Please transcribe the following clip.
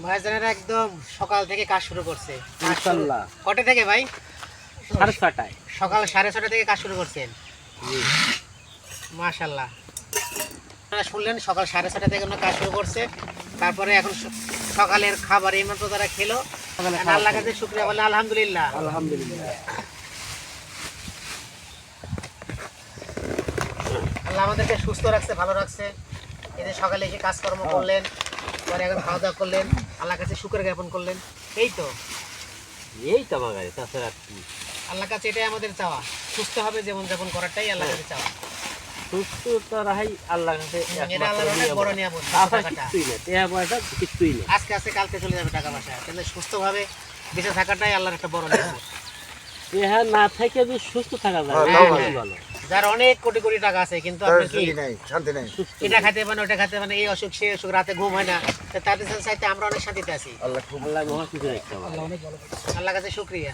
ভাইজানেরা একদম সকাল থেকে কাজ শুরু করছে। ইনশাআল্লাহ। কটা থেকে ভাই? 6:30টায়। সকাল 6:30 থেকে কাজ শুরু করছেন। জি। মাশাআল্লাহ। আপনারা শুনলেন সকাল 6:30 থেকে ওনারা কাজ শুরু করছে। তারপরে এখন সকালের খাবার এই মাত্র তারা খেলো। আল্লাহর কাছে শুকরিয়া বলে আলহামদুলিল্লাহ। আলহামদুলিল্লাহ। আল্লাহ আমাদেরকে সুস্থ রাখছে, ভালো রাখছে। এই যে সকালে এসে কাজকর্ম করলেন, পরে এখন খাওয়া দাওয়া করলেন, আল্লাহর কাছে শুকর জ্ঞাপন করলেন। এই তো আমার কাছে, তাছাড়া কি? আল্লাহর কাছে এটাই আমাদের চাওয়া। সুস্থ হবে জীবন যাপন করাটাই আল্লাহর কাছে চাওয়া। সুস্থতা রাহাই আল্লাহর কাছে এটা আল্লাহর অনেক বড় নিয়ামত। কিছুই না। আজকে আছে কালকে চলে যাবে টাকা পয়সা, কিন্তু সুস্থভাবে বেঁচে থাকাটাই আল্লাহর একটা বড় নিয়ামত। না থেকে যদি সুস্থ থাকা যায় ভালো। যার অনেক কোটি কোটি টাকা আছে কিন্তু আপনি কি শান্তি নাই। এটা খাইতে পারেন, ওটা খাইতে পারেন, এই অসুখ সে অসুখ, রাতে ঘুম হয় না, তো তাদের চাইতে আমরা অনেক শান্তিতে আছি। আল্লাহ মহা কিছু রাখতে পারে। আল্লাহর কাছে শুকরিয়া।